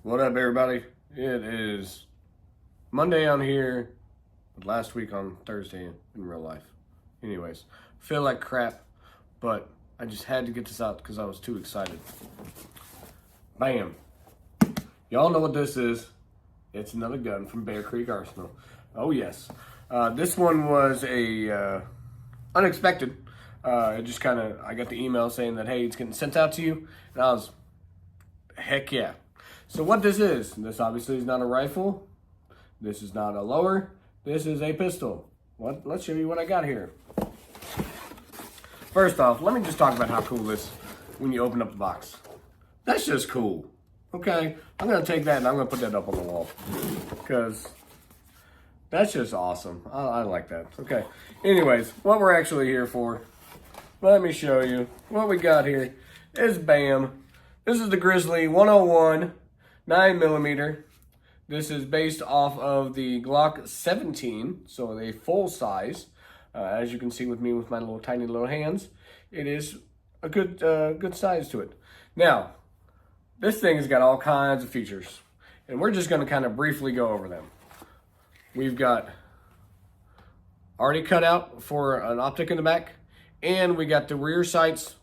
What up, everybody? It is Monday on here, but last week on Thursday in real life. Anyways, feel like crap, but I just had to get this out because I was too excited. Bam. Y'all know what this is. It's another gun from Bear Creek Arsenal. Oh, yes. This one was unexpected. It just I got the email saying that, hey, it's getting sent out to you. And I was, heck yeah. So what this obviously is not a rifle. This is not a lower. This is a pistol. Let's show you what I got here. First off, let me just talk about how cool this when you open up the box. That's just cool. Okay, I'm going to take that and I'm going to put that up on the wall. Because that's just awesome. I like that. Okay, anyways, what we're actually here for. Let me show you. What we got here is BAM. This is the Grizzly 101 9mm. This is based off of the Glock 17, so a full size. As you can see with me with my little tiny little hands, it is a good size to it. Now, this thing has got all kinds of features, and we're just going to kind of briefly go over them. We've got already cut out for an optic in the back, and we got the rear sights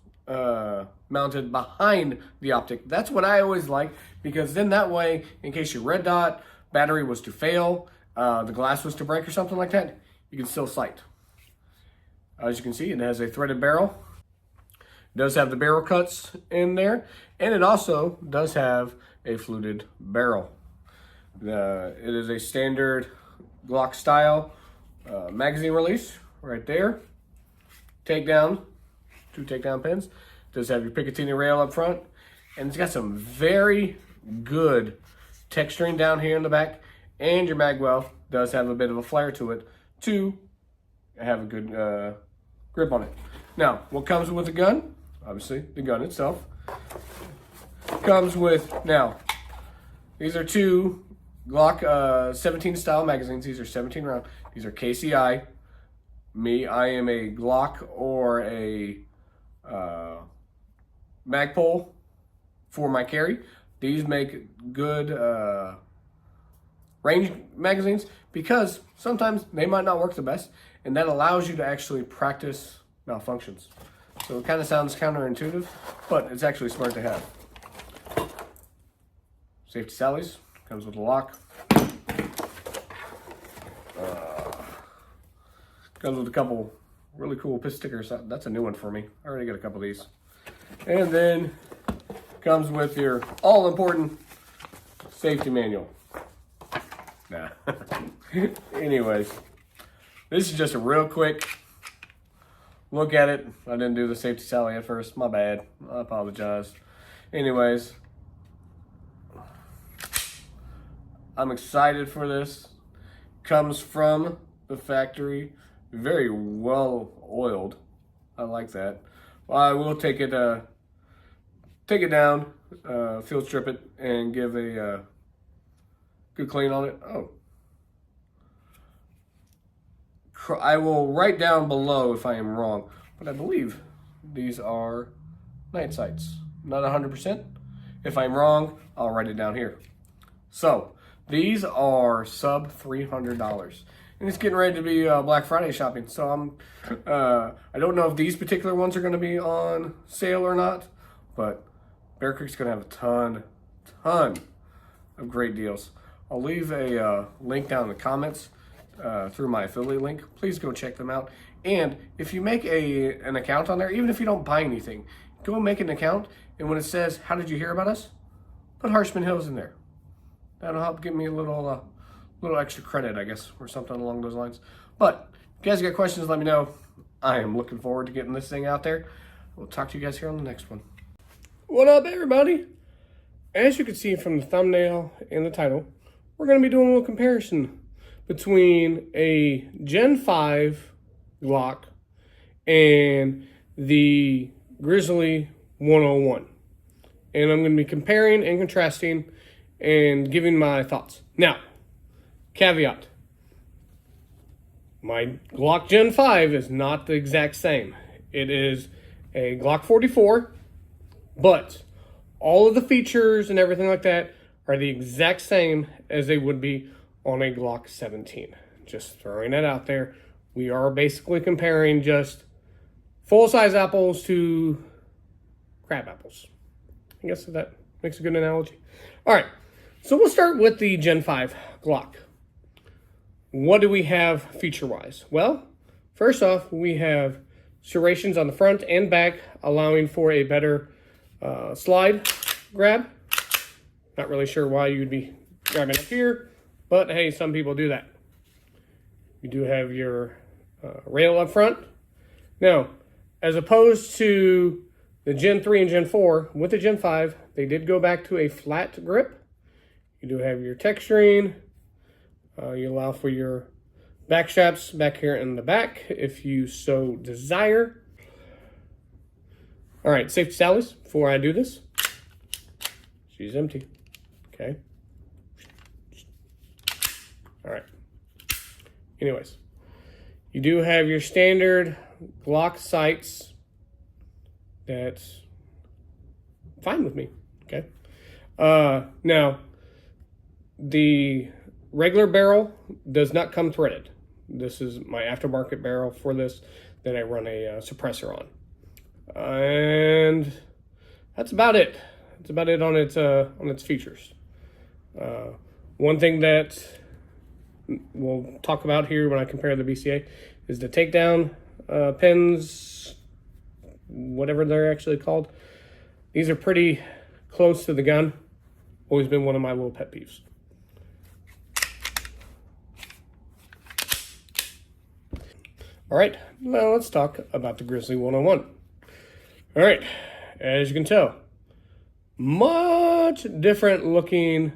mounted behind the optic. That's what I always like, because then that way, in case your red dot battery was to fail, the glass was to break or something like that, you can still sight. As you can see, it has a threaded barrel. It does have the barrel cuts in there, and it also does have a fluted barrel. It is a standard Glock style magazine release right there. Takedown, 2 takedown pins. Does have your Picatinny rail up front, and it's got some very good texturing down here in the back, and your mag well does have a bit of a flare to it to have a good grip on it. Now, what comes with the gun? Obviously, the gun itself comes with, now, these are 2 Glock 17 style magazines. These are 17 round. These are KCI. I am a Glock or a Magpul for my carry. These make good range magazines because sometimes they might not work the best, and that allows you to actually practice malfunctions. So it kind of sounds counterintuitive, but it's actually smart to have. Safety sallies, comes with a lock. Comes with a couple really cool piss stickers. That's a new one for me. I already got a couple of these. And then comes with your all-important safety manual. Nah. Anyways, this is just a real quick look at it. I didn't do the safety sally at first. My bad. I apologize. Anyways, I'm excited for this. Comes from the factory. Very well oiled. I like that. I will take it down, field strip it, and give a good clean on it. Oh, I will write down below if I am wrong, but I believe these are night sights. Not 100%. If I'm wrong, I'll write it down here. So these are sub $300. And it's getting ready to be Black Friday shopping. So I don't know if these particular ones are going to be on sale or not, but Bear Creek's going to have a ton of great deals. I'll leave a link down in the comments through my affiliate link. Please go check them out. And if you make an account on there, even if you don't buy anything, go make an account. And when it says, how did you hear about us? Put Harshman Hills in there. That'll help give me a little extra credit, I guess, or something along those lines. But if you guys got questions, let me know. I am looking forward to getting this thing out there. We'll talk to you guys here on the next one. What up, everybody? As you can see from the thumbnail and the title, we're going to be doing a little comparison between a Gen 5 Glock and the Grizzly 101. And I'm going to be comparing and contrasting and giving my thoughts. Now, caveat, my Glock Gen 5 is not the exact same. It is a Glock 44, but all of the features and everything like that are the exact same as they would be on a Glock 17. Just throwing that out there. We are basically comparing just full-size apples to crab apples. I guess that makes a good analogy. All right, so we'll start with the Gen 5 Glock. What do we have feature-wise? Well, first off, we have serrations on the front and back, allowing for a better slide grab. Not really sure why you'd be grabbing up here, but hey, some people do that. You do have your rail up front. Now, as opposed to the Gen 3 and Gen 4, with the Gen 5, they did go back to a flat grip. You do have your texturing. You allow for your back straps back here in the back, if you so desire. All right, safety sallies, before I do this. She's empty, okay? All right. Anyways, you do have your standard Glock sights. That's fine with me, okay? Now, the regular barrel does not come threaded. This is my aftermarket barrel for this that I run a suppressor on. And that's about it. That's about it on its features. One thing that we'll talk about here when I compare the BCA is the takedown pins, whatever they're actually called. These are pretty close to the gun. Always been one of my little pet peeves. All right, now let's talk about the Grizzly 101. All right, as you can tell, much different looking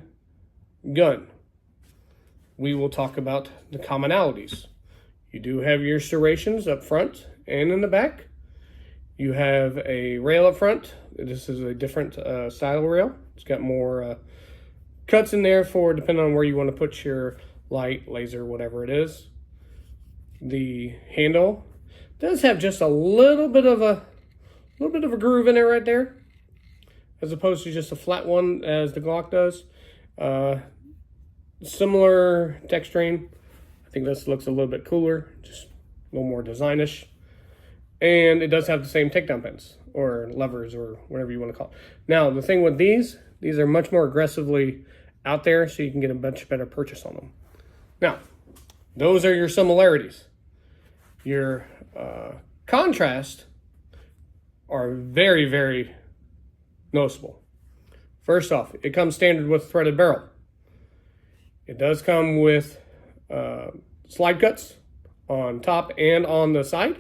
gun. We will talk about the commonalities. You do have your serrations up front and in the back. You have a rail up front. This is a different style rail. It's got more cuts in there for depending on where you want to put your light, laser, whatever it is. The handle does have just a little bit of a groove in it right there, as opposed to just a flat one as the Glock does. Similar texturing. I think this looks a little bit cooler, just a little more designish. And it does have the same takedown pins or levers or whatever you want to call it. Now, the thing with these are much more aggressively out there, so you can get a much better purchase on them. Now, those are your similarities. Your contrast are very, very noticeable. First off, it comes standard with threaded barrel. It does come with slide cuts on top and on the side.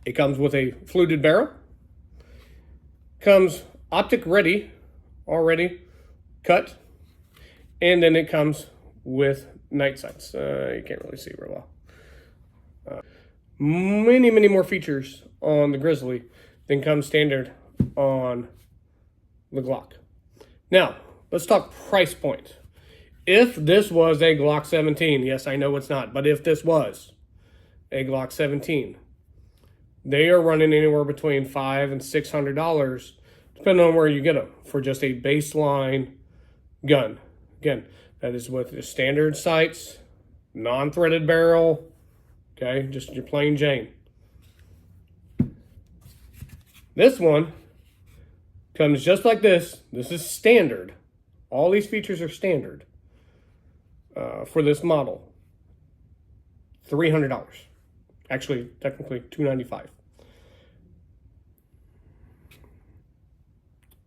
It comes with a fluted barrel. Comes optic ready, already cut. And then it comes with night sights. You can't really see very well. Many, many more features on the Grizzly than comes standard on the Glock. Now, let's talk price point. If this was a Glock 17, yes, I know it's not, but if this was a Glock 17, they are running anywhere between $500 and $600, depending on where you get them, for just a baseline gun. Again, that is with the standard sights, non-threaded barrel, okay, just your plain Jane. This one comes just like this. This is standard. All these features are standard for this model. $300. Actually, technically $295.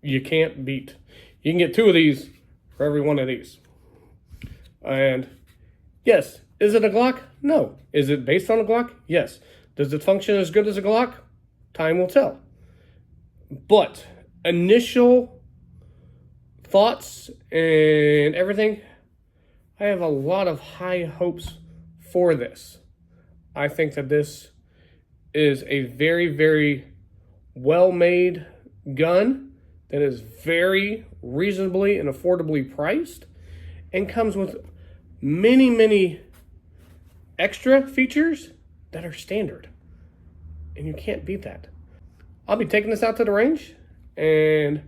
You can't beat. You can get two of these for every one of these. And yes, is it a Glock? No. Is it based on a Glock? Yes. Does it function as good as a Glock? Time will tell. But initial thoughts and everything, I have a lot of high hopes for this. I think that this is a very, very well-made gun that is very reasonably and affordably priced and comes with many, many extra features that are standard. And you can't beat that. I'll be taking this out to the range and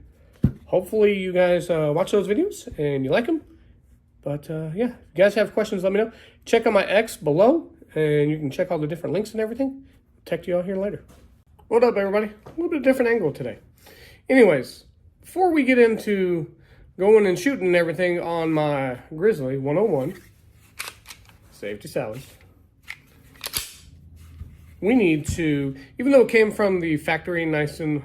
hopefully you guys watch those videos and you like them. But yeah, if you guys have questions, let me know. Check out my X below, and you can check all the different links and everything. Talk to you all here later. What up, everybody? A little bit different angle today. Anyways, before we get into going and shooting and everything on my Grizzly 101, safety salad, we need to, even though it came from the factory nice and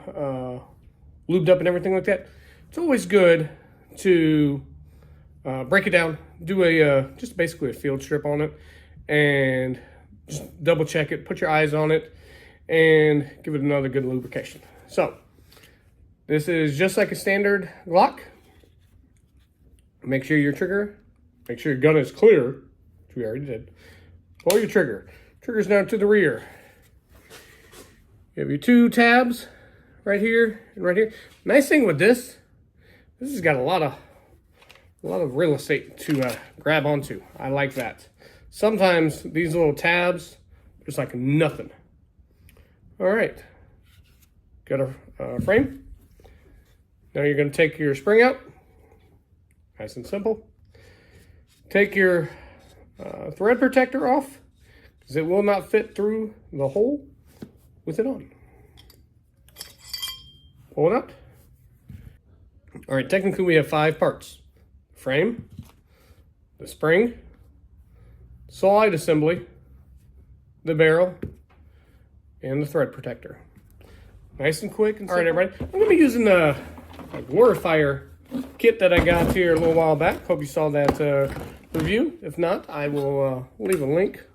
lubed up and everything like that, it's always good to break it down, do a just basically a field strip on it, and just double check it, put your eyes on it, and give it another good lubrication. So this is just like a standard Glock. Make sure your gun is clear, which we already did. Pull your trigger. Trigger's down to the rear. You have your two tabs right here and right here. Nice thing with this has got a lot of real estate to grab onto. I like that. Sometimes these little tabs, there's like nothing. All right, got a frame. Now you're going to take your spring out. Nice and simple. Take your thread protector off, because it will not fit through the hole with it on. Pull it out. All right, technically we have 5 parts. Frame, the spring, slide assembly, the barrel, and the thread protector. Nice and quick and simple. All right, everybody. I'm going to be using the Warfire kit that I got here a little while back. Hope you saw that review. If not, I will leave a link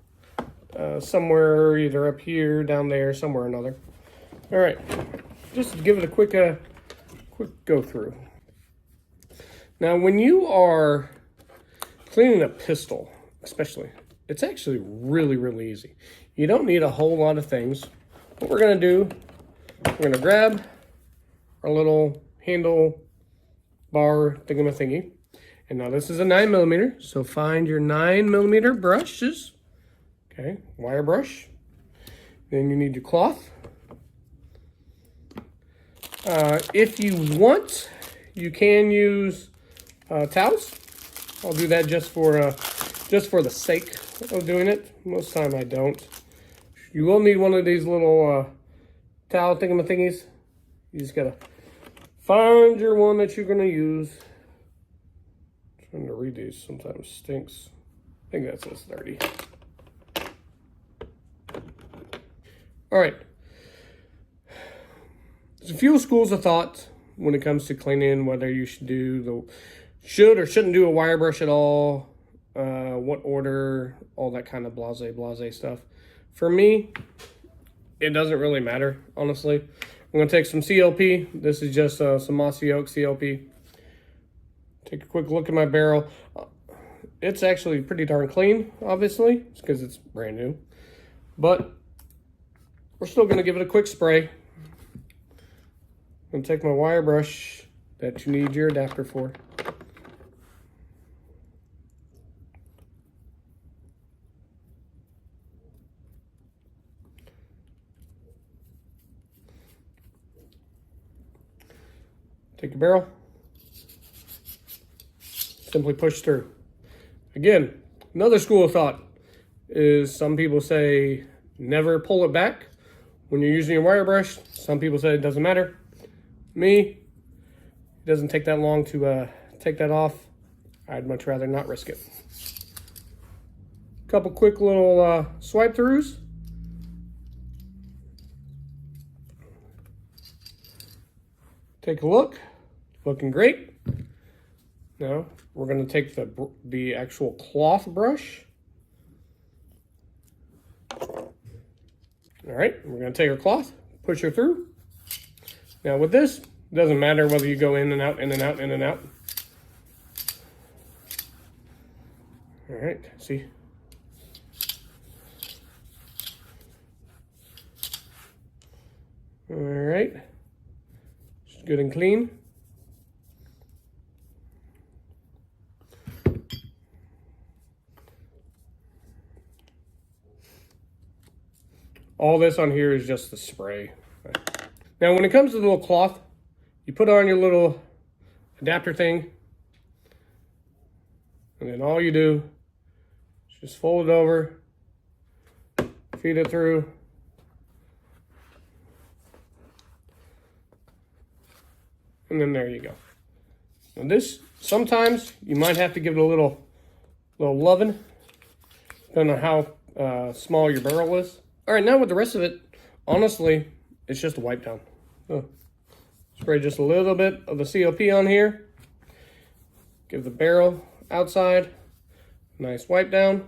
somewhere, either up here, down there, somewhere or another. All right, just to give it a quick go through. Now, when you are cleaning a pistol, especially, it's actually really, really easy. You don't need a whole lot of things. What we're going to do, we're going to grab our little handle bar thingy. And now this is a 9mm, so find your 9mm brushes. Okay, wire brush. Then you need your cloth. If you want, you can use towels. I'll do that just for the sake of doing it. Most of the time I don't. You will need one of these little towel thingies. You just gotta find your one that you're gonna use. Trying to read these sometimes stinks. I think that says 30. All right. There's a few schools of thought when it comes to cleaning, whether you should or shouldn't do a wire brush at all, what order, all that kind of blase stuff. For me, it doesn't really matter, honestly. I'm going to take some CLP. This is just some Mossy Oak CLP. Take a quick look at my barrel. It's actually pretty darn clean, obviously. It's because it's brand new. But we're still going to give it a quick spray. I'm going to take my wire brush that you need your adapter for. Take your barrel, simply push through. Again, another school of thought is some people say never pull it back when you're using your wire brush. Some people say it doesn't matter. Me, it doesn't take that long to take that off. I'd much rather not risk it. Couple quick little swipe throughs. Take a look. Looking great. Now we're going to take the actual cloth brush. All right, we're going to take our cloth, push her through. Now with this, it doesn't matter whether you go in and out, in and out, in and out. All right, see. All right, just good and clean. All this on here is just the spray. Now, when it comes to the little cloth, you put on your little adapter thing. And then all you do is just fold it over, feed it through. And then there you go. Now this, sometimes you might have to give it a little loving, depending on how small your barrel is. All right, now with the rest of it, honestly, it's just a wipe down. Spray just a little bit of the COP on here. Give the barrel outside nice wipe down.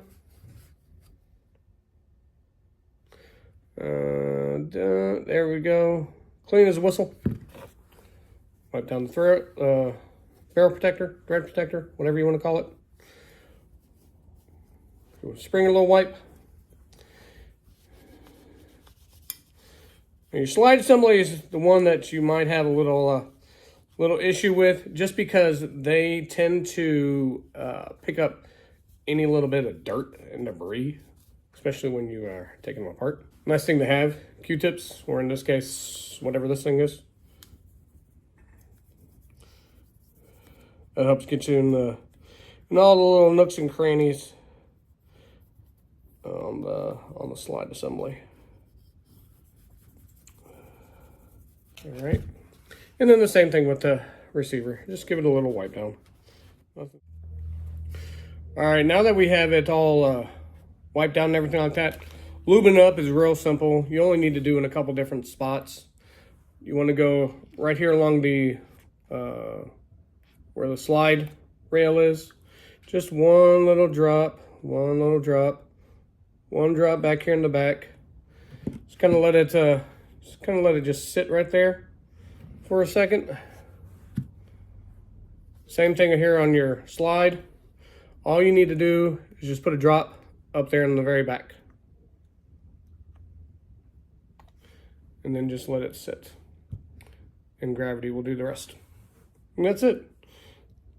There we go. Clean as a whistle. Wipe down the throat, barrel protector, thread protector, whatever you want to call it. Spring a little wipe. And your slide assembly is the one that you might have a little issue with, just because they tend to pick up any little bit of dirt and debris, especially when you are taking them apart. Nice thing to have, Q-tips, or in this case, whatever this thing is. That helps get you in all the little nooks and crannies on the slide assembly. All right, and then the same thing with the receiver. Just give it a little wipe down. All right, now that we have it all wiped down and everything like that, lubing up is real simple. You only need to do in a couple different spots. You want to go right here along the where the slide rail is. Just one little drop, one drop back here in the back. Just kind of let it just sit right there for a second. Same thing here on your slide. All you need to do is just put a drop up there in the very back. And then just let it sit. And gravity will do the rest. And that's it.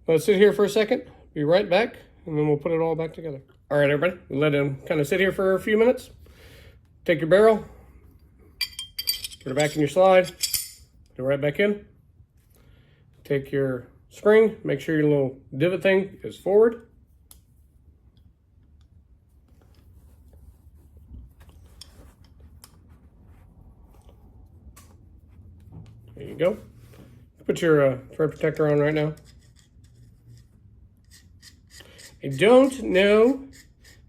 Let it sit here for a second. Be right back. And then we'll put it all back together. All right, everybody. Let it kind of sit here for a few minutes. Take your barrel. Put it back in your slide. Put it right back in. Take your spring. Make sure your little divot thing is forward. There you go. Put your thread protector on right now. I don't know,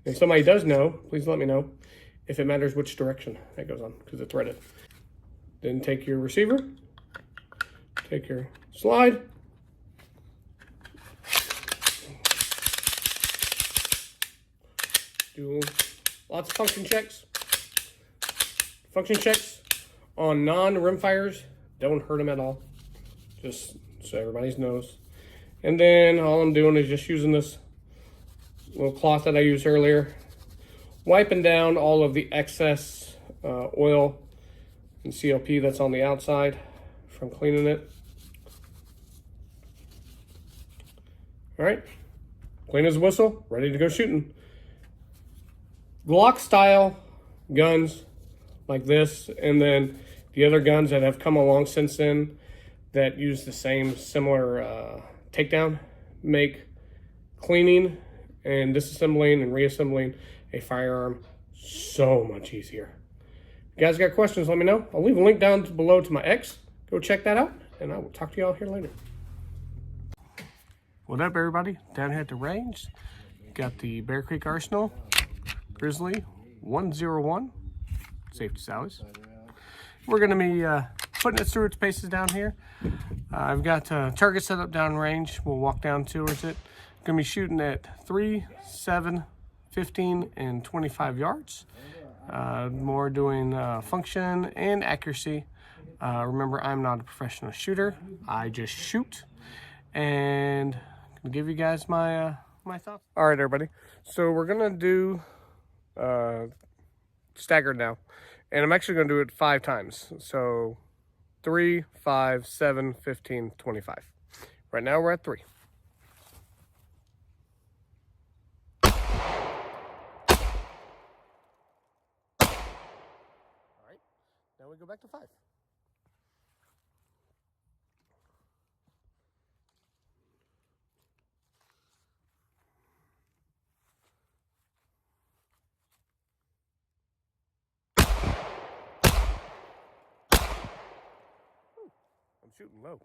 if somebody does know, please let me know if it matters which direction that goes on, because it's threaded. Then take your receiver, take your slide, do lots of function checks. Function checks on non-rimfires don't hurt them at all, just so everybody knows. And then all I'm doing is just using this little cloth that I used earlier, wiping down all of the excess oil and COP that's on the outside from cleaning it. All right, clean as a whistle, ready to go shooting. Glock style guns like this, and then the other guns that have come along since then that use the same similar takedown make cleaning and disassembling and reassembling a firearm so much easier. If you guys got questions, let me know. I'll leave a link down below to my X. Go check that out, and I will talk to y'all here later. What up, everybody? Down here at the range, got the Bear Creek Arsenal Grizzly 101 safety sallies. We're going to be putting it through its paces down here. I've got a target set up down range. We'll walk down towards it. Going to be shooting at 3, 7, 15, and 25 yards. More doing function and accuracy. Remember, I'm not a professional shooter. I just shoot. And I'm going to give you guys my thoughts. All right, everybody. So we're going to do staggered now. And I'm actually going to do it 5 times. So 3, 5, 7, 15, 25. Right now we're at 3. Now we go back to 5. shooting low.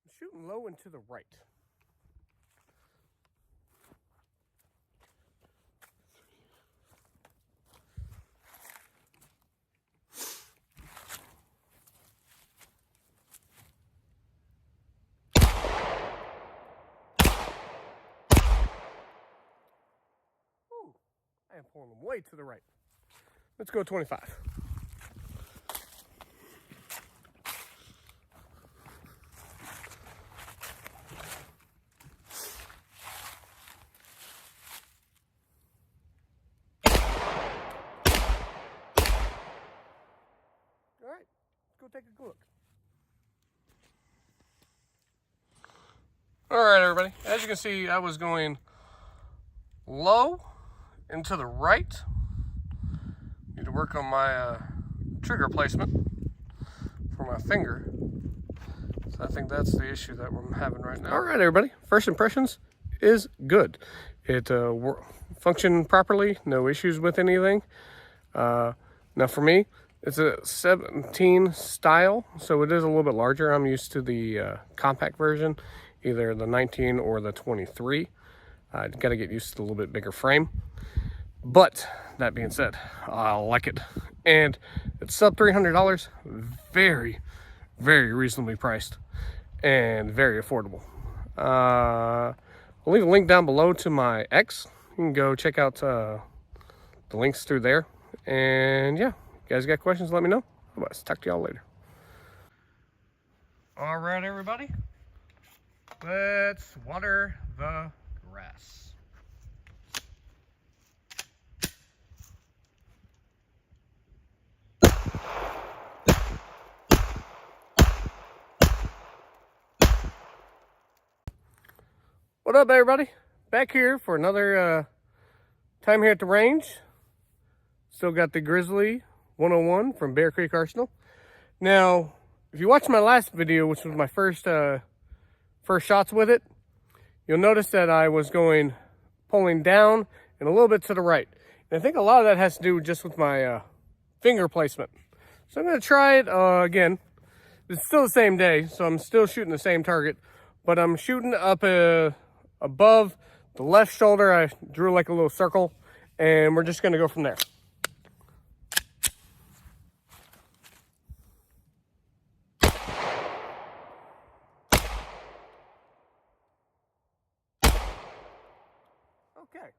I'm shooting low and to the right. I am pulling them way to the right. Let's go 25. All right, let's go take a look. All right, everybody. As you can see, I was going low and to the right. Need to work on my trigger placement for my finger. So I think that's the issue that we're having right now. All right, everybody. First impressions is good. It functioned properly. No issues with anything. Now for me, it's a 17 style, so it is a little bit larger. I'm used to the compact version, either the 19 or the 23. I got to get used to the little bit bigger frame. But that being said, I like it. And it's sub $300, very, very reasonably priced and very affordable. I'll leave a link down below to my X. You can go check out the links through there. And yeah, you guys got questions, let me know. Otherwise, talk to y'all later. All right, everybody. Let's water the grass. What up, everybody? Back here for another time here at the range. Still got the Grizzly 101 from Bear Creek Arsenal. Now, if you watched my last video, which was my first shots with it, you'll notice that I was pulling down and a little bit to the right. And I think a lot of that has to do just with my finger placement. So I'm going to try it again. It's still the same day, so I'm still shooting the same target, but I'm shooting up above the left shoulder. I drew like a little circle, and we're just going to go from there. Okay.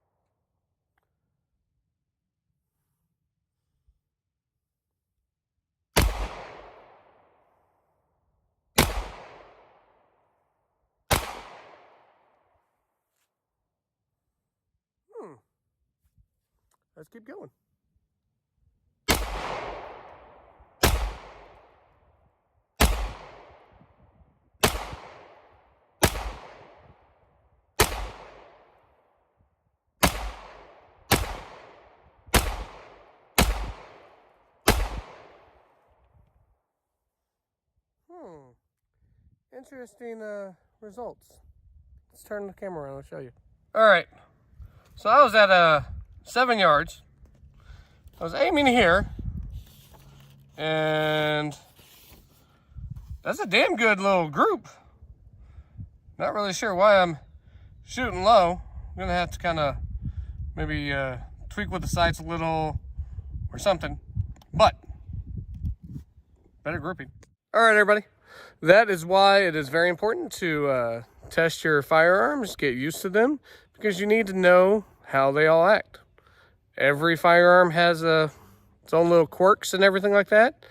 Let's keep going. Interesting results. Let's turn the camera around, I'll show you. All right, so I was at 7 yards. I was aiming here, and that's a damn good little group. Not really sure why I'm shooting low. I'm gonna have to kind of maybe tweak with the sights a little or something, but better grouping. All right, everybody. That is why it is very important to test your firearms, get used to them, because you need to know how they all act. Every firearm has its own little quirks and everything like that,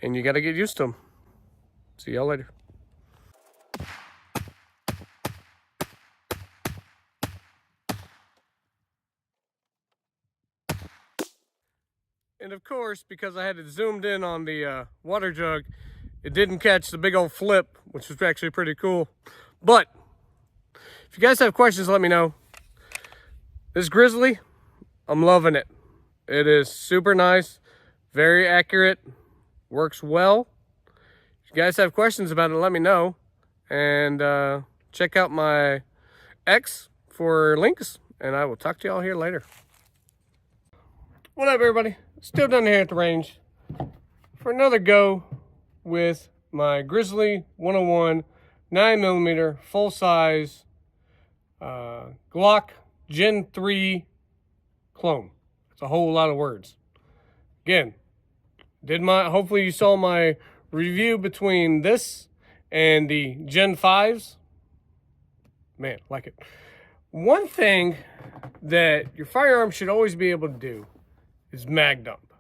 and you got to get used to them. See y'all later. And of course, because I had it zoomed in on the water jug, it didn't catch the big old flip, which was actually pretty cool. But if you guys have questions, let me know. This Grizzly, I'm loving it. It is super nice, very accurate, works well. If you guys have questions about it, let me know. And check out my X for links. And I will talk to y'all here later. What up, everybody? Still down here at the range for another go with my Grizzly 101 9mm full size Glock Gen 3 clone. It's a whole lot of words. Again, hopefully you saw my review between this and the Gen 5s. Man, like it. One thing that your firearm should always be able to do is mag dump.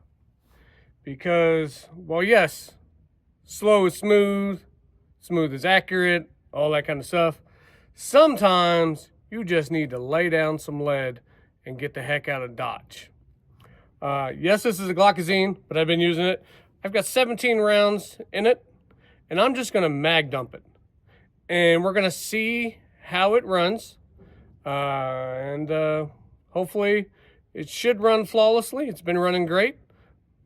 Because, well, yes, slow is smooth, smooth is accurate, all that kind of stuff. Sometimes you just need to lay down some lead and get the heck out of Dodge. Yes, this is a Glockazine, but I've been using it. I've got 17 rounds in it, and I'm just going to mag dump it. And we're going to see how it runs. Hopefully it should run flawlessly. It's been running great,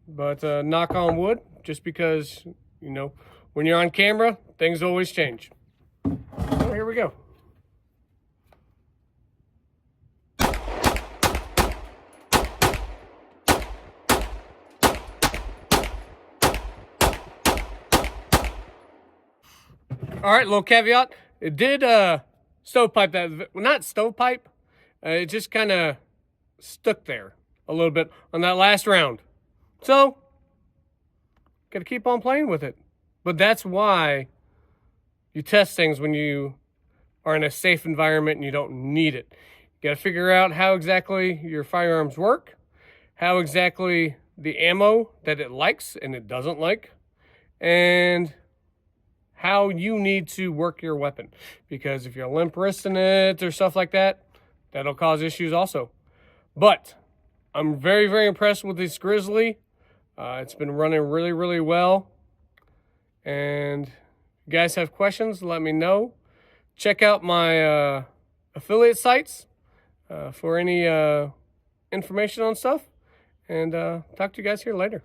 but knock on wood, just because, you know, when you're on camera, things always change. So here we go. All right, little caveat. It did stovepipe that, well, not stovepipe. It just kind of stuck there a little bit on that last round. So, got to keep on playing with it. But that's why you test things when you are in a safe environment and you don't need it. You got to figure out how exactly your firearms work, how exactly the ammo that it likes and it doesn't like, and how you need to work your weapon. Because if you're limp wristing it or stuff like that, that'll cause issues also. But I'm very, very impressed with this Grizzly. It's been running really, really well. And if you guys have questions, let me know. Check out my affiliate sites for any information on stuff. And talk to you guys here later.